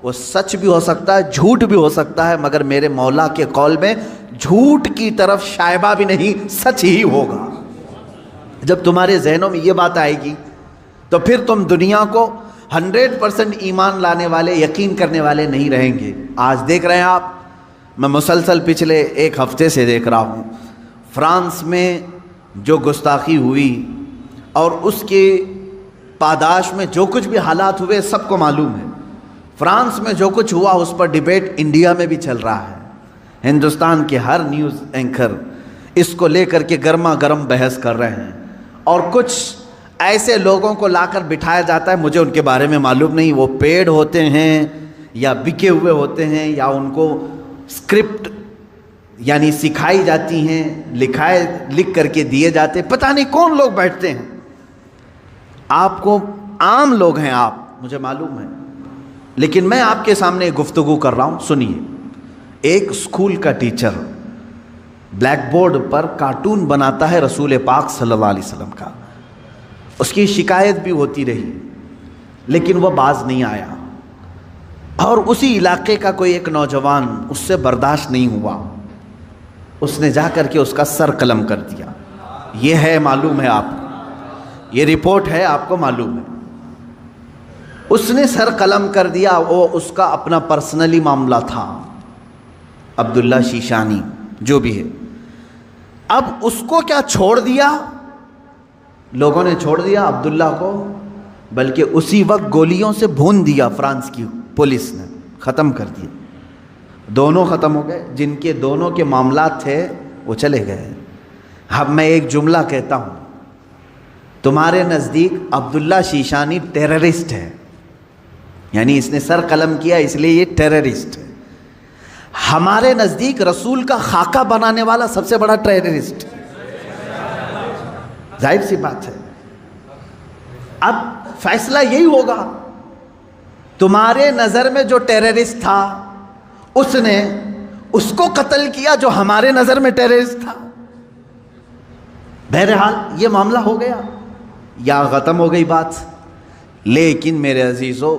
وہ سچ بھی ہو سکتا ہے، جھوٹ بھی ہو سکتا ہے، مگر میرے مولا کے قول میں جھوٹ کی طرف شائبہ بھی نہیں، سچ ہی ہوگا۔ جب تمہارے ذہنوں میں یہ بات آئے گی تو پھر تم دنیا کو 100% ایمان لانے والے، یقین کرنے والے نہیں رہیں گے۔ آج دیکھ رہے ہیں آپ، میں مسلسل پچھلے 1 ہفتے سے دیکھ رہا ہوں، فرانس میں جو گستاخی ہوئی اور اس کے پاداش میں جو کچھ بھی حالات ہوئے سب کو معلوم ہے۔ فرانس میں جو کچھ ہوا اس پر ڈیبیٹ انڈیا میں بھی چل رہا ہے۔ ہندوستان کے ہر نیوز اینکر اس کو لے کر کے گرما گرم بحث کر رہے ہیں، اور کچھ ایسے لوگوں کو لا کر بٹھایا جاتا ہے، مجھے ان کے بارے میں معلوم نہیں، وہ پیڈ ہوتے ہیں یا بکے ہوئے ہوتے ہیں، یا ان کو اسکرپٹ یعنی سکھائی جاتی ہیں، لکھ کر کے دیے جاتے، پتہ نہیں کون لوگ بیٹھتے ہیں۔ آپ کو عام لوگ ہیں آپ، مجھے معلوم ہے، لیکن میں آپ کے سامنے گفتگو کر رہا ہوں، سنیے۔ ایک اسکول کا ٹیچر بلیک بورڈ پر کارٹون بناتا ہے رسول پاک صلی اللہ علیہ وسلم کا، اس کی شکایت بھی ہوتی رہی لیکن وہ باز نہیں آیا، اور اسی علاقے کا کوئی ایک نوجوان اس سے برداشت نہیں ہوا، اس نے جا کر کے اس کا سر قلم کر دیا۔ یہ ہے، معلوم ہے آپ کو، یہ رپورٹ ہے، آپ کو معلوم ہے۔ اس نے سر قلم کر دیا، وہ اس کا اپنا پرسنلی معاملہ تھا، عبداللہ شیشانی جو بھی ہے۔ اب اس کو کیا چھوڑ دیا؟ لوگوں نے چھوڑ دیا عبداللہ کو، بلکہ اسی وقت گولیوں سے بھون دیا فرانس کی پولیس نے، ختم کر دیا۔ دونوں ختم ہو گئے، جن کے دونوں کے معاملات تھے وہ چلے گئے۔ اب میں ایک جملہ کہتا ہوں، تمہارے نزدیک عبداللہ شیشانی ٹیررسٹ ہے، یعنی اس نے سر قلم کیا اس لیے یہ ٹیررسٹ ہے۔ ہمارے نزدیک رسول کا خاکہ بنانے والا سب سے بڑا ٹیررسٹ، ظاہر سی بات ہے۔ اب فیصلہ یہی ہوگا، تمہارے نظر میں جو ٹیررسٹ تھا اس نے اس کو قتل کیا جو ہمارے نظر میں ٹیررسٹ تھا۔ بہرحال یہ معاملہ ہو گیا یا ختم ہو گئی بات. لیکن میرے عزیزو،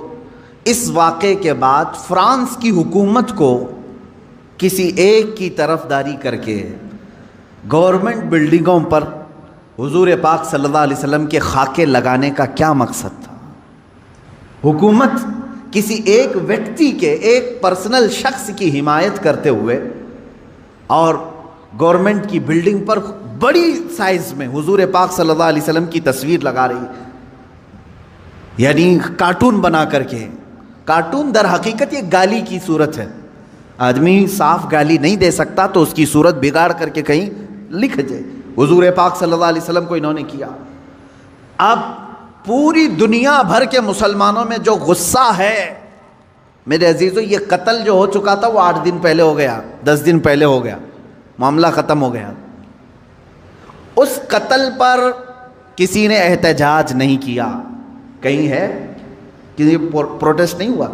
اس واقعے کے بعد فرانس کی حکومت کو کسی ایک کی طرفداری کر کے گورنمنٹ بلڈنگوں پر حضور پاک صلی اللہ علیہ وسلم کے خاکے لگانے کا کیا مقصد تھا؟ حکومت کسی ایک ویکتی کے، ایک پرسنل شخص کی حمایت کرتے ہوئے اور گورنمنٹ کی بلڈنگ پر بڑی سائز میں حضور پاک صلی اللہ علیہ وسلم کی تصویر لگا رہی ہے، یعنی کارٹون بنا کر کے. کارٹون در حقیقت یہ گالی کی صورت ہے. آدمی صاف گالی نہیں دے سکتا تو اس کی صورت بگاڑ کر کے کہیں لکھ جائے. حضور پاک صلی اللہ علیہ وسلم کو انہوں نے کیا. اب پوری دنیا بھر کے مسلمانوں میں جو غصہ ہے میرے عزیزو، یہ قتل جو ہو چکا تھا وہ 8 دن پہلے ہو گیا، 10 دن پہلے ہو گیا، معاملہ ختم ہو گیا. اس قتل پر کسی نے احتجاج نہیں کیا. کہیں ہے کہ یہ پروٹیسٹ نہیں ہوا.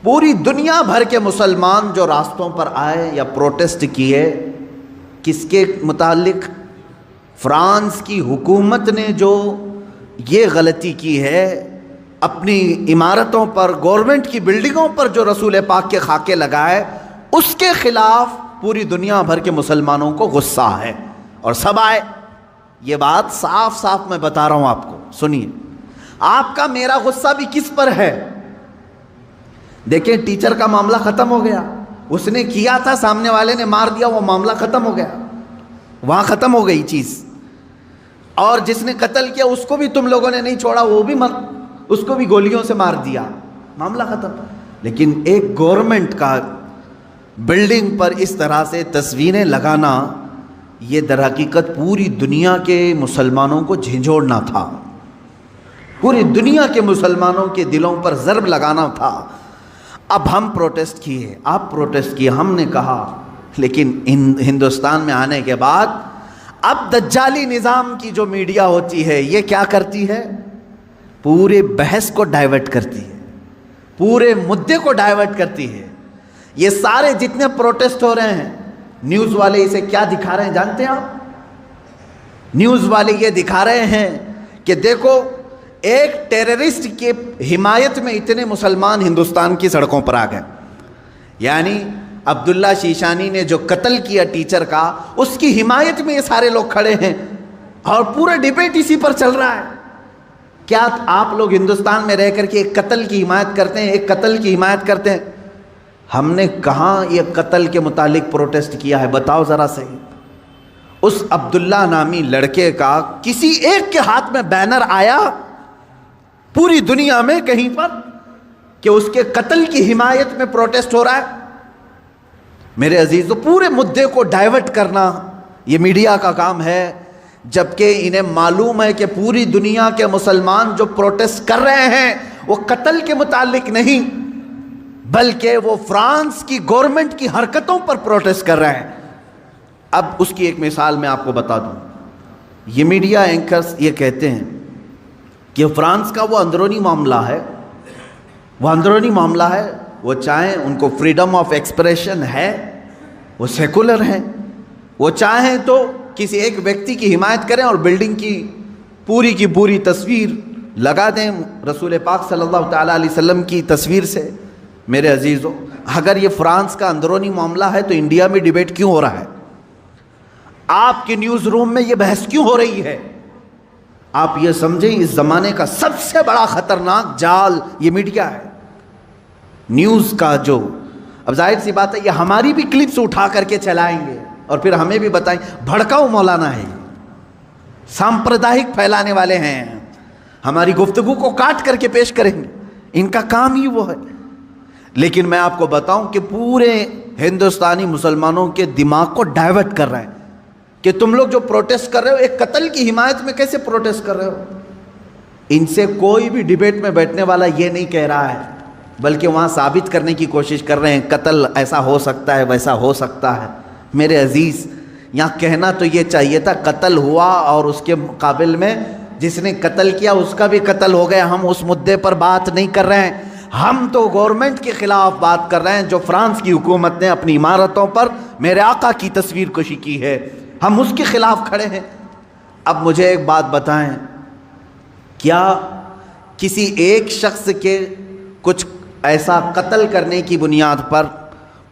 پوری دنیا بھر کے مسلمان جو راستوں پر آئے یا پروٹیسٹ کیے، کس کے متعلق؟ فرانس کی حکومت نے جو یہ غلطی کی ہے، اپنی عمارتوں پر، گورنمنٹ کی بلڈنگوں پر جو رسول پاک کے خاکے لگائے، اس کے خلاف پوری دنیا بھر کے مسلمانوں کو غصہ ہے اور سب آئے. یہ بات صاف صاف میں بتا رہا ہوں آپ کو، سنیے. آپ کا میرا غصہ بھی کس پر ہے؟ دیکھیں، ٹیچر کا معاملہ ختم ہو گیا، اس نے کیا تھا، سامنے والے نے مار دیا، وہ معاملہ ختم ہو گیا، وہاں ختم ہو گئی چیز. اور جس نے قتل کیا اس کو بھی تم لوگوں نے نہیں چھوڑا، وہ بھی اس کو بھی گولیوں سے مار دیا، معاملہ ختم. لیکن ایک گورنمنٹ کا بلڈنگ پر اس طرح سے تصویریں لگانا، یہ در حقیقت پوری دنیا کے مسلمانوں کو جھنجھوڑنا تھا، پوری دنیا کے مسلمانوں کے دلوں پر ضرب لگانا تھا. اب ہم پروٹیسٹ کیے، آپ پروٹیسٹ کیے، ہم نے کہا، لیکن ہندوستان میں آنے کے بعد اب دجالی نظام کی جو میڈیا ہوتی ہے یہ کیا کرتی ہے؟ پورے بحث کو ڈائیورٹ کرتی ہے، پورے مدے کو ڈائیورٹ کرتی ہے. یہ سارے جتنے پروٹیسٹ ہو رہے ہیں، نیوز والے اسے کیا دکھا رہے ہیں جانتے ہیں آپ؟ نیوز والے یہ دکھا رہے ہیں کہ دیکھو، ایک ٹیررسٹ کی حمایت میں اتنے مسلمان ہندوستان کی سڑکوں پر آ گئے. یعنی عبداللہ شیشانی نے جو قتل کیا ٹیچر کا، اس کی حمایت میں یہ سارے لوگ کھڑے ہیں اور پورا ڈیبیٹ اسی پر چل رہا ہے. کیا آپ لوگ ہندوستان میں رہ کر کے ایک قتل کی حمایت کرتے ہیں؟ ایک قتل کی حمایت کرتے ہیں؟ ہم نے کہاں یہ قتل کے متعلق پروٹیسٹ کیا ہے؟ بتاؤ ذرا صحیح. اس عبداللہ نامی لڑکے کا کسی ایک کے ہاتھ میں بینر آیا پوری دنیا میں کہیں پر کہ اس کے قتل کی حمایت میں پروٹیسٹ ہو رہا ہے؟ میرے عزیزو، پورے مدے کو ڈائیورٹ کرنا یہ میڈیا کا کام ہے، جبکہ انہیں معلوم ہے کہ پوری دنیا کے مسلمان جو پروٹیسٹ کر رہے ہیں وہ قتل کے متعلق نہیں، بلکہ وہ فرانس کی گورنمنٹ کی حرکتوں پر پروٹیسٹ کر رہے ہیں. اب اس کی ایک مثال میں آپ کو بتا دوں. یہ میڈیا اینکرز یہ کہتے ہیں کہ فرانس کا وہ اندرونی معاملہ ہے، وہ اندرونی معاملہ ہے، وہ چاہیں ان کو فریڈم آف ایکسپریشن ہے، وہ سیکولر ہیں، وہ چاہیں تو کسی ایک ویکتی کی حمایت کریں اور بلڈنگ کی پوری تصویر لگا دیں رسول پاک صلی اللہ تعالیٰ علیہ وسلم کی تصویر سے. میرے عزیزو، اگر یہ فرانس کا اندرونی معاملہ ہے تو انڈیا میں ڈیبیٹ کیوں ہو رہا ہے؟ آپ کے نیوز روم میں یہ بحث کیوں ہو رہی ہے؟ آپ یہ سمجھیں اس زمانے کا سب سے بڑا خطرناک جال یہ میڈیا ہے، نیوز کا جو. اب ظاہر سی بات ہے یہ ہماری بھی کلپس اٹھا کر کے چلائیں گے اور پھر ہمیں بھی بتائیں بھڑکاؤ مولانا ہے، سامپردائک پھیلانے والے ہیں، ہماری گفتگو کو کاٹ کر کے پیش کریں گے، ان کا کام ہی وہ ہے. لیکن میں آپ کو بتاؤں کہ پورے ہندوستانی مسلمانوں کے دماغ کو ڈائیورٹ کر رہے ہیں کہ تم لوگ جو پروٹیسٹ کر رہے ہو ایک قتل کی حمایت میں کیسے پروٹیسٹ کر رہے ہو. ان سے کوئی بھی ڈیبیٹ میں بیٹھنے والا یہ نہیں کہہ رہا ہے، بلکہ وہاں ثابت کرنے کی کوشش کر رہے ہیں قتل ایسا ہو سکتا ہے، ویسا ہو سکتا ہے. میرے عزیز، یہاں کہنا تو یہ چاہیے تھا قتل ہوا اور اس کے مقابل میں جس نے قتل کیا اس کا بھی قتل ہو گیا. ہم اس مدے پر بات نہیں کر رہے ہیں، ہم تو گورنمنٹ کے خلاف بات کر رہے ہیں جو فرانس کی حکومت نے اپنی عمارتوں پر میرے آقا کی تصویر کشی کی ہے، ہم اس کے خلاف کھڑے ہیں. اب مجھے ایک بات بتائیں، کیا کسی ایک شخص کے کچھ ایسا قتل کرنے کی بنیاد پر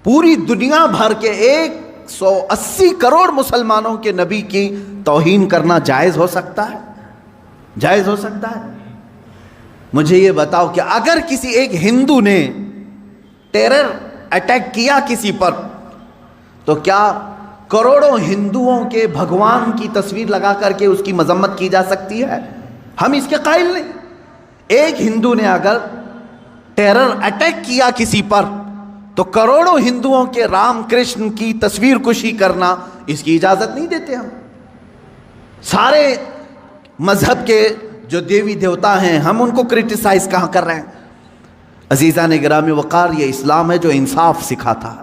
پوری دنیا بھر کے 180 کروڑ مسلمانوں کے نبی کی توہین کرنا جائز ہو سکتا ہے؟ جائز ہو سکتا ہے؟ مجھے یہ بتاؤ کہ اگر کسی ایک ہندو نے ٹیرر اٹیک کیا کسی پر، تو کیا کروڑوں ہندوؤں کے بھگوان کی تصویر لگا کر کے اس کی مذمت کی جا سکتی ہے؟ ہم اس کے قائل نہیں۔ ایک ہندو نے اگر ٹیرر اٹیک کیا کسی پر تو کروڑوں ہندوؤں کے رام کرشن کی تصویر کشی کرنا، اس کی اجازت نہیں دیتے ہم۔ سارے مذہب کے جو دیوی دیوتا ہیں ہم ان کو کرٹیسائز کہاں کر رہے ہیں؟ عزیزان گرامی وقار، یہ اسلام ہے جو انصاف سکھاتا ہے۔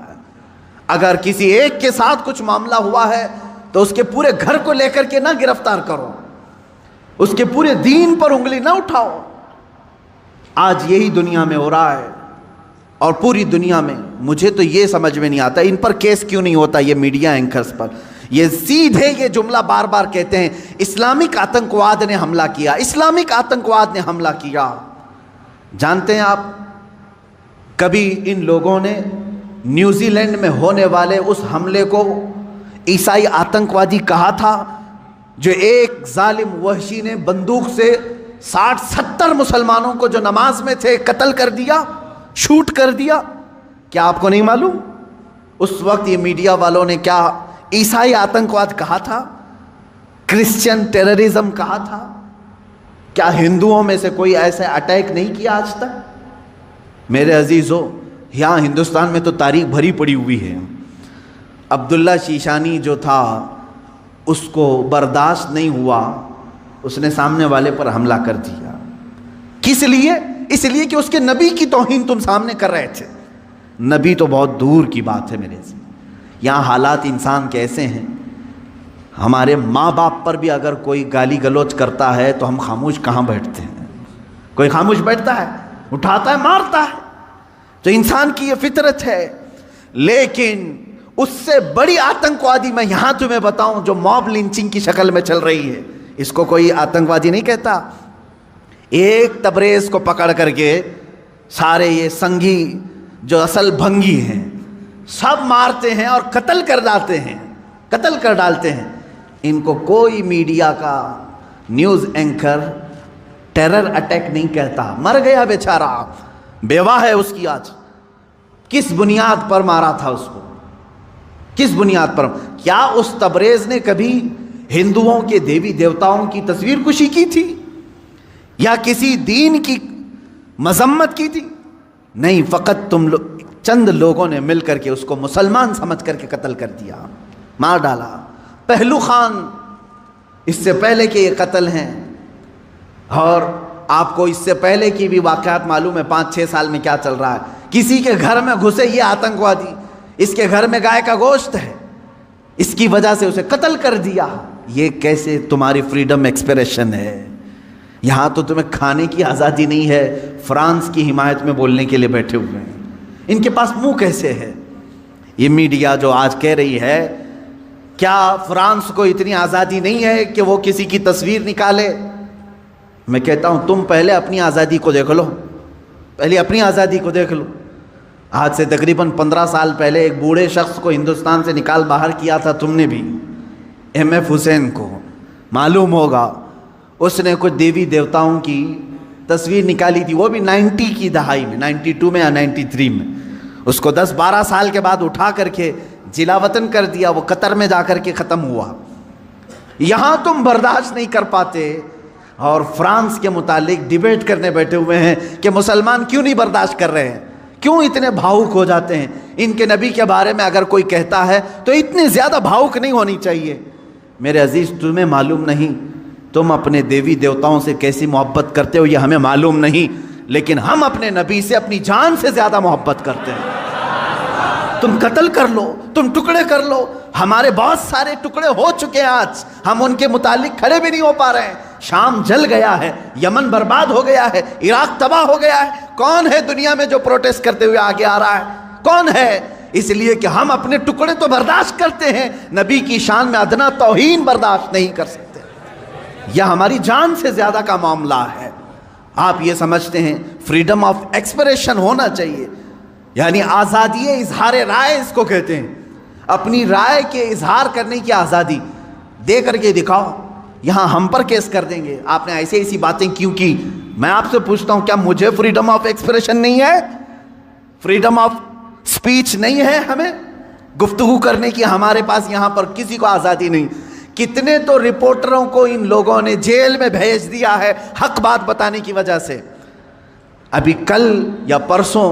اگر کسی ایک کے ساتھ کچھ معاملہ ہوا ہے تو اس کے پورے گھر کو لے کر کے نہ گرفتار کرو، اس کے پورے دین پر انگلی نہ اٹھاؤ۔ آج یہی دنیا میں ہو رہا ہے، اور پوری دنیا میں مجھے تو یہ سمجھ میں نہیں آتا ان پر کیس کیوں نہیں ہوتا، یہ میڈیا اینکرز پر۔ یہ سیدھے یہ جملہ بار بار کہتے ہیں اسلامک آتنکواد نے حملہ کیا، اسلامک آتنکواد نے حملہ کیا۔ جانتے ہیں آپ، کبھی ان لوگوں نے نیوزی لینڈ میں ہونے والے اس حملے کو عیسائی آتنکوادی کہا تھا، جو ایک ظالم وحشی نے بندوق سے 60-70 مسلمانوں کو جو نماز میں تھے قتل کر دیا، شوٹ کر دیا؟ کیا آپ کو نہیں معلوم اس وقت یہ میڈیا والوں نے کیا عیسائی آتنکواد کہا تھا، کرسچن ٹیررزم کہا تھا؟ کیا ہندوؤں میں سے کوئی ایسا اٹیک نہیں کیا آج تک؟ میرے عزیزو، یہاں ہندوستان میں تو تاریخ بھری پڑی ہوئی ہے۔ عبداللہ شیشانی جو تھا اس کو برداشت نہیں ہوا، اس نے سامنے والے پر حملہ کر دیا۔ کس لیے؟ اس لیے کہ اس کے نبی کی توہین تم سامنے کر رہے تھے۔ نبی تو بہت دور کی بات ہے میرے سے۔ یہاں حالات انسان کے ایسے ہیں، ہمارے ماں باپ پر بھی اگر کوئی گالی گلوچ کرتا ہے تو ہم خاموش کہاں بیٹھتے ہیں؟ کوئی خاموش بیٹھتا ہے؟ اٹھاتا ہے، مارتا ہے۔ تو انسان کی یہ فطرت ہے۔ لیکن اس سے بڑی آتنکوادی میں یہاں تمہیں بتاؤں جو موب لنچنگ کی شکل میں چل رہی ہے، اس کو کوئی آتنکوادی نہیں کہتا۔ ایک تبریز کو پکڑ کر کے سارے یہ سنگھی جو اصل بھنگی ہیں سب مارتے ہیں اور قتل کر ڈالتے ہیں۔ ان کو کوئی میڈیا کا نیوز اینکر ٹیرر اٹیک نہیں کہتا۔ مر گیا بیچارہ، بیوہ ہے اس کی آج۔ کس بنیاد پر مارا تھا اس کو؟ کس بنیاد پر؟ کیا اس تبریز نے کبھی ہندوؤں کے دیوی دیوتاؤں کی تصویر کشی کی تھی یا کسی دین کی مذمت کی تھی؟ نہیں، فقط تم چند لوگوں نے مل کر کے اس کو مسلمان سمجھ کر کے قتل کر دیا، مار ڈالا۔ پہلو خان اس سے پہلے کے یہ قتل ہیں، اور آپ کو اس سے پہلے کی بھی واقعات معلوم ہے 5-6 سال میں کیا چل رہا ہے۔ کسی کے گھر میں گھسے یہ آتنکوادی، اس کے گھر میں گائے کا گوشت ہے، اس کی وجہ سے اسے قتل کر دیا۔ یہ کیسے تمہاری فریڈم ایکسپریشن ہے؟ یہاں تو تمہیں کھانے کی آزادی نہیں ہے، فرانس کی حمایت میں بولنے کے لیے بیٹھے ہوئے ہیں۔ ان کے پاس منہ کیسے ہے؟ یہ میڈیا جو آج کہہ رہی ہے، کیا فرانس کو اتنی آزادی نہیں ہے کہ وہ کسی کی تصویر نکالے؟ میں کہتا ہوں تم پہلے اپنی آزادی کو دیکھ لو، پہلے اپنی آزادی کو دیکھ لو۔ آج سے تقریباً 15 سال پہلے ایک بوڑھے شخص کو ہندوستان سے نکال باہر کیا تھا تم نے بھی، M.F. حسین کو معلوم ہوگا۔ اس نے کچھ دیوی دیوتاؤں کی تصویر نکالی تھی، وہ بھی 90 کی دہائی میں، 92 میں یا 93 میں۔ اس کو 10-12 سال کے بعد اٹھا کر کے جلا وطن کر دیا، وہ قطر میں جا کر کے ختم ہوا۔ یہاں تم برداشت نہیں کر پاتے اور فرانس کے متعلق ڈیبیٹ کرنے بیٹھے ہوئے ہیں کہ مسلمان کیوں نہیں برداشت کر رہے ہیں، کیوں اتنے بھاؤک ہو جاتے ہیں۔ ان کے نبی کے بارے میں اگر کوئی کہتا ہے تو اتنے زیادہ بھاؤک نہیں ہونی چاہیے۔ میرے عزیز، تمہیں معلوم نہیں تم اپنے دیوی دیوتاؤں سے کیسی محبت کرتے ہو، یہ ہمیں معلوم نہیں، لیکن ہم اپنے نبی سے اپنی جان سے زیادہ محبت کرتے ہیں۔ تم قتل کر لو، تم ٹکڑے کر لو، ہمارے بہت سارے ٹکڑے ہو چکے ہیں، آج ہم ان کے متعلق کھڑے بھی نہیں ہو پا رہے ہیں۔ شام جل گیا ہے، یمن برباد ہو گیا ہے، عراق تباہ ہو گیا ہے۔ کون ہے دنیا میں جو پروٹیسٹ کرتے ہوئے آگے آ رہا ہے؟ کون ہے؟ اس لیے کہ ہم اپنے ٹکڑے تو برداشت کرتے ہیں، نبی کی شان میں ادنا توہین برداشت نہیں کر سکتے۔ یہ ہماری جان سے زیادہ کا معاملہ ہے۔ آپ یہ سمجھتے ہیں فریڈم آف ایکسپریشن ہونا چاہیے، یعنی آزادی اظہار رائے اس کو کہتے ہیں، اپنی رائے کے اظہار کرنے کی آزادی، دے کر کے دکھاؤ، یہاں ہم پر کیس کر دیں گے آپ نے ایسی باتیں کیوں کی۔ میں آپ سے پوچھتا ہوں، کیا مجھے فریڈم آف ایکسپریشن نہیں ہے؟ فریڈم آف سپیچ نہیں ہے؟ ہمیں گفتگو کرنے کی ہمارے پاس یہاں پر کسی کو آزادی نہیں؟ کتنے تو رپورٹروں کو ان لوگوں نے جیل میں بھیج دیا ہے حق بات بتانے کی وجہ سے۔ ابھی کل یا پرسوں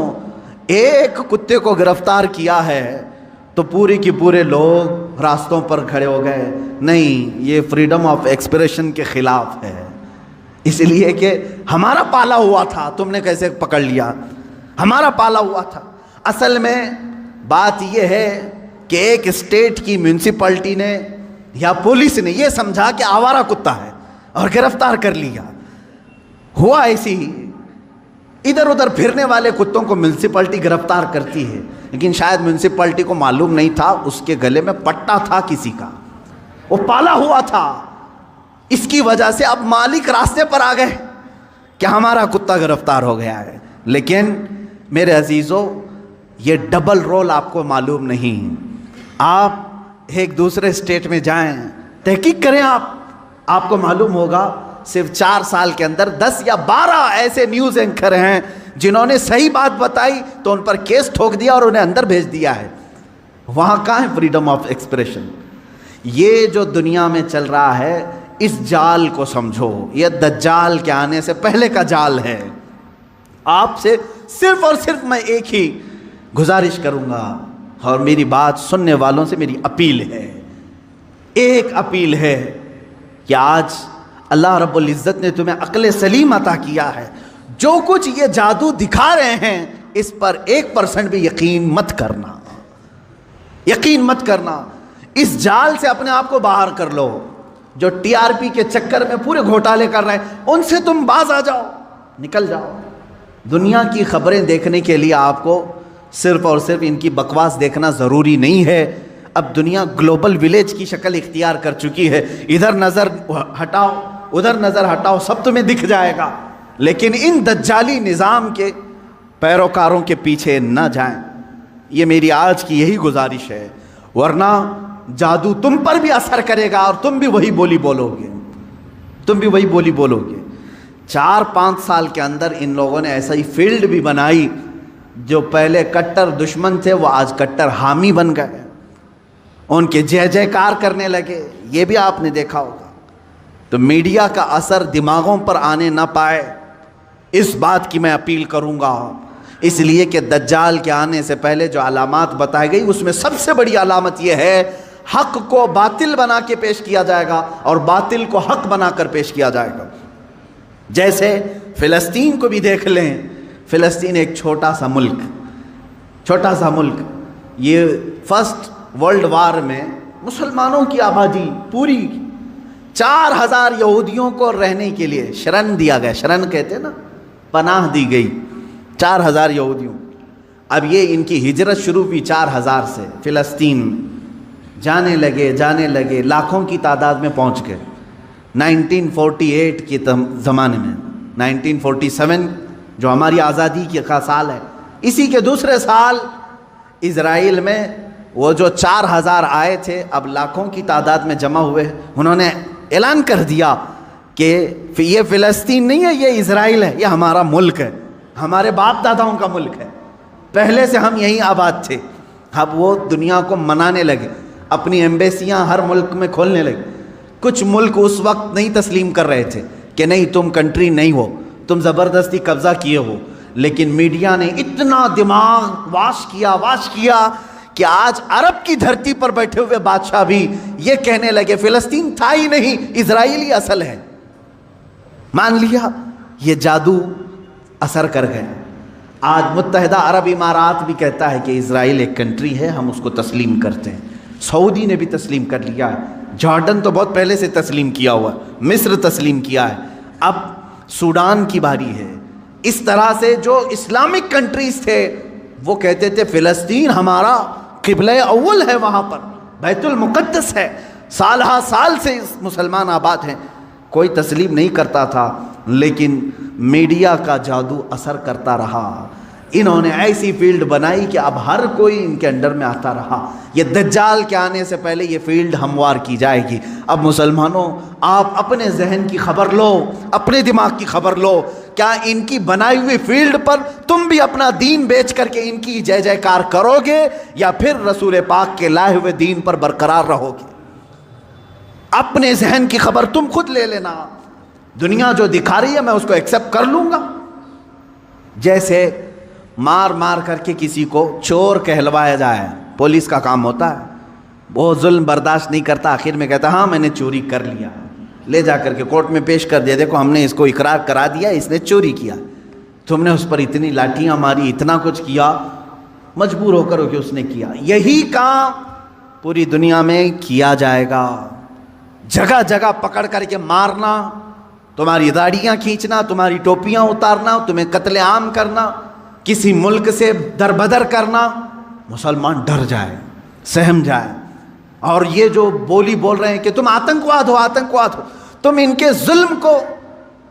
ایک کتے کو گرفتار کیا ہے تو پورے کے پورے لوگ راستوں پر کھڑے ہو گئے، نہیں یہ فریڈم آف ایکسپریشن کے خلاف ہے، اس لیے کہ ہمارا پالا ہوا تھا، تم نے کیسے پکڑ لیا؟ ہمارا پالا ہوا تھا۔ اصل میں بات یہ ہے کہ ایک اسٹیٹ کی میونسپلٹی نے یا پولیس نے یہ سمجھا کہ آوارہ کتا ہے اور گرفتار کر لیا۔ ہوا ایسی ہی، ادھر ادھر پھرنے والے کتوں کو میونسپلٹی گرفتار کرتی ہے، لیکن شاید میونسپلٹی کو معلوم نہیں تھا اس کے گلے میں پٹا تھا کسی کا، وہ پالا ہوا تھا، اس کی وجہ سے اب مالک راستے پر آ گئے کہ ہمارا کتا گرفتار ہو گیا ہے۔ لیکن میرے عزیزو، یہ ڈبل رول آپ کو معلوم نہیں۔ آپ ایک دوسرے اسٹیٹ میں جائیں، تحقیق کریں، آپ کو معلوم ہوگا صرف 4 سال کے اندر 10 یا 12 ایسے نیوز اینکر ہیں جنہوں نے صحیح بات بتائی تو ان پر کیس ٹھوک دیا اور انہیں اندر بھیج دیا ہے۔ وہاں کہاں ہے فریڈم آف ایکسپریشن؟ یہ جو دنیا میں چل رہا ہے اس جال کو سمجھو، یہ دجال کے آنے سے پہلے کا جال ہے۔ آپ سے صرف اور صرف میں ایک ہی گزارش کروں گا، اور میری بات سننے والوں سے میری اپیل ہے، ایک اپیل ہے کہ آج اللہ رب العزت نے تمہیں عقل سلیم عطا کیا ہے، جو کچھ یہ جادو دکھا رہے ہیں اس پر 1% بھی یقین مت کرنا، یقین مت کرنا۔ اس جال سے اپنے آپ کو باہر کر لو۔ جو ٹی آر پی کے چکر میں پورے گھوٹالے کر رہے ہیں ان سے تم باز آ جاؤ، نکل جاؤ۔ دنیا کی خبریں دیکھنے کے لیے آپ کو صرف اور صرف ان کی بکواس دیکھنا ضروری نہیں ہے۔ اب دنیا گلوبل ولیج کی شکل اختیار کر چکی ہے، ادھر نظر ہٹاؤ ادھر نظر ہٹاؤ سب تمہیں دکھ جائے گا، لیکن ان دجالی نظام کے پیروکاروں کے پیچھے نہ جائیں، یہ میری آج کی یہی گزارش ہے، ورنہ جادو تم پر بھی اثر کرے گا اور تم بھی وہی بولی بولو گے، تم بھی وہی بولی بولو گے۔ 4-5 سال کے اندر ان لوگوں نے ایسا ہی فیلڈ بھی بنائی، جو پہلے کٹر دشمن تھے وہ آج کٹر حامی بن گئے، ان کے جے جے کار کرنے لگے، یہ بھی آپ نے دیکھا ہوگا۔ تو میڈیا کا اثر دماغوں پر آنے نہ پائے، اس بات کی میں اپیل کروں گا، اس لیے کہ دجال کے آنے سے پہلے جو علامات بتائی گئی اس میں سب سے بڑی علامت یہ ہے حق کو باطل بنا کے پیش کیا جائے گا اور باطل کو حق بنا کر پیش کیا جائے گا۔ جیسے فلسطین کو بھی دیکھ لیں، فلسطین ایک چھوٹا سا ملک، یہ فرسٹ ورلڈ وار میں مسلمانوں کی آبادی پوری 4000 یہودیوں کو رہنے کے لیے شرن دیا گیا، شرن کہتے ہیں نا، پناہ دی گئی 4000 یہودیوں۔ اب یہ ان کی ہجرت شروع ہوئی 4000 سے، فلسطین جانے لگے لاکھوں کی تعداد میں پہنچ گئے۔ 1948 کے زمانے میں 1947 جو ہماری آزادی کا سال ہے، اسی کے دوسرے سال اسرائیل میں وہ جو 4000 آئے تھے اب لاکھوں کی تعداد میں جمع ہوئے، انہوں نے اعلان کر دیا کہ یہ فلسطین نہیں ہے، یہ اسرائیل ہے، یہ ہمارا ملک ہے، ہمارے باپ داداؤں کا ملک ہے، پہلے سے ہم یہیں آباد تھے۔ اب وہ دنیا کو منانے لگے، اپنی ایمبیسیاں ہر ملک میں کھولنے لگے۔ کچھ ملک اس وقت نہیں تسلیم کر رہے تھے کہ نہیں تم کنٹری نہیں ہو، تم زبردستی قبضہ کیے ہو، لیکن میڈیا نے اتنا دماغ واش کیا کہ آج عرب کی دھرتی پر بیٹھے ہوئے بادشاہ بھی یہ کہنے لگے فلسطین تھا ہی نہیں، اسرائیلی اصل ہے۔ مان لیا، یہ جادو اثر کر گئے۔ آج متحدہ عرب امارات بھی کہتا ہے کہ اسرائیل ایک کنٹری ہے، ہم اس کو تسلیم کرتے ہیں۔ سعودی نے بھی تسلیم کر لیا ہے، جارڈن تو بہت پہلے سے تسلیم کیا ہوا ہے، مصر تسلیم کیا ہے، اب سوڈان کی باری ہے۔ اس طرح سے جو اسلامک کنٹریز تھے وہ کہتے تھے فلسطین ہمارا قبلہ اول ہے، وہاں پر بیت المقدس ہے، سال ہا سال سے مسلمان آباد ہیں، کوئی تسلیم نہیں کرتا تھا، لیکن میڈیا کا جادو اثر کرتا رہا۔ انہوں نے ایسی فیلڈ بنائی کہ اب ہر کوئی ان کے انڈر میں آتا رہا۔ یہ دجال کے آنے سے پہلے یہ فیلڈ ہموار کی جائے گی۔ اب مسلمانوں، آپ اپنے ذہن کی خبر لو، اپنے دماغ کی خبر لو، کیا ان کی بنائی ہوئی فیلڈ پر تم بھی اپنا دین بیچ کر کے ان کی جے جے کار کرو گے، یا پھر رسول پاک کے لائے ہوئے دین پر برقرار رہو گے؟ اپنے ذہن کی خبر تم خود لے لینا۔ دنیا جو دکھا رہی ہے میں اس کو ایکسیپٹ کر لوں گا۔ جیسے مار مار کر کے کسی کو چور کہلوایا جائے، پولیس کا کام ہوتا ہے، وہ ظلم برداشت نہیں کرتا، آخر میں کہتا ہاں میں نے چوری کر لیا، لے جا کر کے کورٹ میں پیش کر دیا، دیکھو ہم نے اس کو اقرار کرا دیا اس نے چوری کیا، تم نے اس پر اتنی لاٹیاں ماری، اتنا کچھ کیا، مجبور ہو کر کہ اس نے کیا۔ یہی کام پوری دنیا میں کیا جائے گا، جگہ جگہ پکڑ کر کے مارنا، تمہاری داڑیاں کھینچنا، تمہاری ٹوپیاں اتارنا، تمہیں قتل عام کرنا، کسی ملک سے دربدر کرنا۔ مسلمان ڈر جائے، سہم جائے۔ اور یہ جو بولی بول رہے ہیں کہ تم آتنکواد ہو، آتنکواد ہو، تم ان کے ظلم کو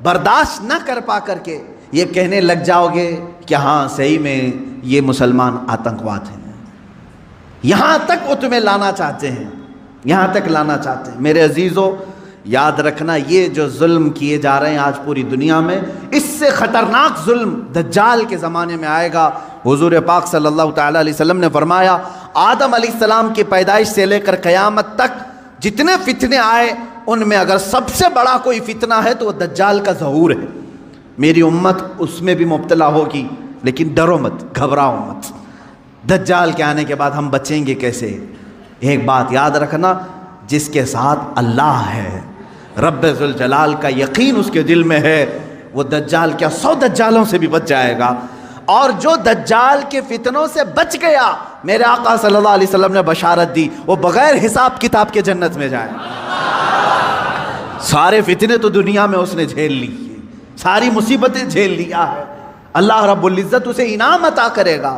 برداشت نہ کر پا کر کے یہ کہنے لگ جاؤ گے کہ ہاں صحیح میں یہ مسلمان آتنکواد ہیں۔ یہاں تک وہ تمہیں لانا چاہتے ہیں، یہاں تک لانا چاہتے ہیں۔ میرے عزیزو، یاد رکھنا یہ جو ظلم کیے جا رہے ہیں آج پوری دنیا میں، اس سے خطرناک ظلم دجال کے زمانے میں آئے گا۔ حضور پاک صلی اللہ تعالیٰ علیہ وسلم نے فرمایا، آدم علیہ السلام کی پیدائش سے لے کر قیامت تک جتنے فتنے آئے، ان میں اگر سب سے بڑا کوئی فتنہ ہے تو وہ دجال کا ظہور ہے۔ میری امت اس میں بھی مبتلا ہوگی، لیکن ڈرو مت، گھبراؤ مت۔ دجال کے آنے کے بعد ہم بچیں گے کیسے؟ ایک بات یاد رکھنا، جس کے ساتھ اللہ ہے، رب ذوالجلال کا یقین اس کے دل میں ہے، وہ دجال کیا 100 دجالوں سے بھی بچ جائے گا۔ اور جو دجال کے فتنوں سے بچ گیا، میرے آقا صلی اللہ علیہ وسلم نے بشارت دی، وہ بغیر حساب کتاب کے جنت میں جائے۔ سارے فتنے تو دنیا میں اس نے جھیل لی، ساری مصیبتیں جھیل لیا ہے، اللہ رب العزت اسے انعام عطا کرے گا،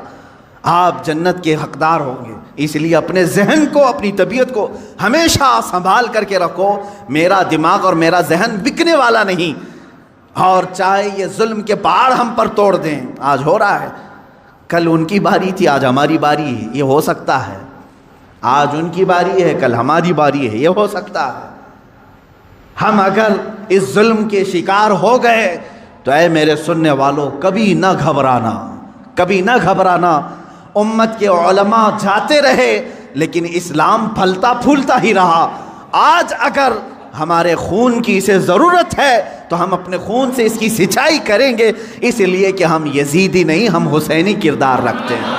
آپ جنت کے حقدار ہوں گے۔ اس لیے اپنے ذہن کو، اپنی طبیعت کو ہمیشہ سنبھال کر کے رکھو۔ میرا دماغ اور میرا ذہن بکنے والا نہیں، اور چاہے یہ ظلم کے پہاڑ ہم پر توڑ دیں، آج ہو رہا ہے، کل ان کی باری تھی، آج ہماری باری ہے، یہ ہو سکتا ہے۔ آج ان کی باری ہے، کل ہماری باری ہے، یہ ہو سکتا ہے۔ ہم اگر اس ظلم کے شکار ہو گئے تو اے میرے سننے والوں، کبھی نہ گھبرانا، کبھی نہ گھبرانا۔ امت کے علماء جاتے رہے، لیکن اسلام پھلتا پھولتا ہی رہا۔ آج اگر ہمارے خون کی اسے ضرورت ہے تو ہم اپنے خون سے اس کی سچائی کریں گے، اس لیے کہ ہم یزیدی نہیں، ہم حسینی کردار رکھتے ہیں۔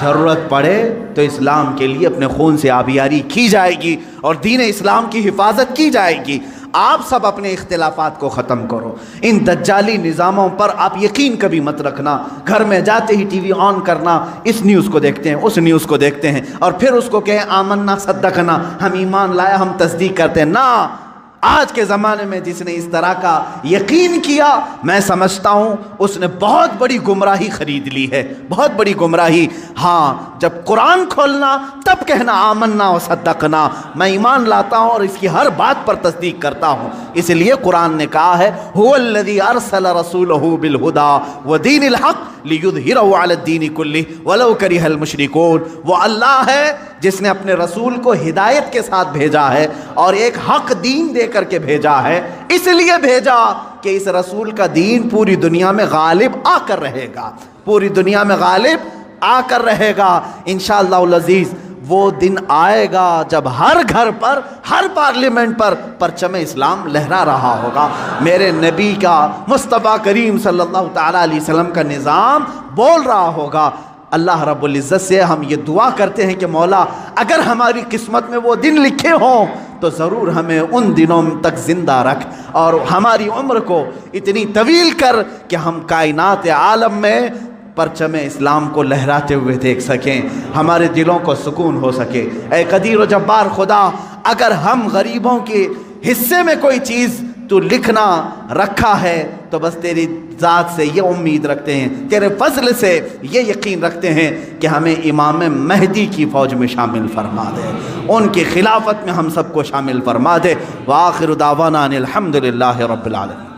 ضرورت پڑے تو اسلام کے لیے اپنے خون سے آبیاری کی جائے گی اور دین اسلام کی حفاظت کی جائے گی۔ آپ سب اپنے اختلافات کو ختم کرو، ان دجالی نظاموں پر آپ یقین کبھی مت رکھنا۔ گھر میں جاتے ہی ٹی وی آن کرنا، اس نیوز کو دیکھتے ہیں، اس نیوز کو دیکھتے ہیں، اور پھر اس کو کہیں آمنا صدقنا، ہم ایمان لایا، ہم تصدیق کرتے ہیں۔ نہ، آج کے زمانے میں جس نے اس طرح کا یقین کیا، میں سمجھتا ہوں اس نے بہت بڑی گمراہی خرید لی ہے، بہت بڑی گمراہی۔ ہاں، جب قرآن کھولنا تب کہنا آمنا و صدقنا، میں ایمان لاتا ہوں اور اس کی ہر بات پر تصدیق کرتا ہوں۔ اس لیے قرآن نے کہا ہے هو الذی ارسل رسولہ بالہدی ودین الحق لیظہرہ علی الدین کلہ ولو کرہ المشرکون۔ وہ اللہ ہے جس نے اپنے رسول کو ہدایت کے ساتھ بھیجا ہے اور ایک حق دین دے کر کے بھیجا ہے، اس لیے بھیجا کہ اس رسول کا دین پوری دنیا میں غالب آ کر رہے گا، پوری دنیا میں غالب آ کر رہے گا۔ انشاءاللہ العزیز وہ دن آئے گا جب ہر گھر پر، ہر پارلیمنٹ پر پرچم اسلام لہرا رہا ہوگا، میرے نبی کا، مصطفیٰ کریم صلی اللہ تعالیٰ علیہ وسلم کا نظام بول رہا ہوگا۔ اللہ رب العزت سے ہم یہ دعا کرتے ہیں کہ مولا اگر ہماری قسمت میں وہ دن لکھے ہوں تو ضرور ہمیں ان دنوں تک زندہ رکھ اور ہماری عمر کو اتنی طویل کر کہ ہم کائنات عالم میں پرچم اسلام کو لہراتے ہوئے دیکھ سکیں، ہمارے دلوں کو سکون ہو سکے۔ اے قدیر و جبار خدا، اگر ہم غریبوں کے حصے میں کوئی چیز تو لکھنا رکھا ہے تو بس تیری ذات سے یہ امید رکھتے ہیں، تیرے فضل سے یہ یقین رکھتے ہیں کہ ہمیں امام مہدی کی فوج میں شامل فرما دے، ان کی خلافت میں ہم سب کو شامل فرما دے۔ وآخر دعوانا ان الحمد للہ رب العالمین۔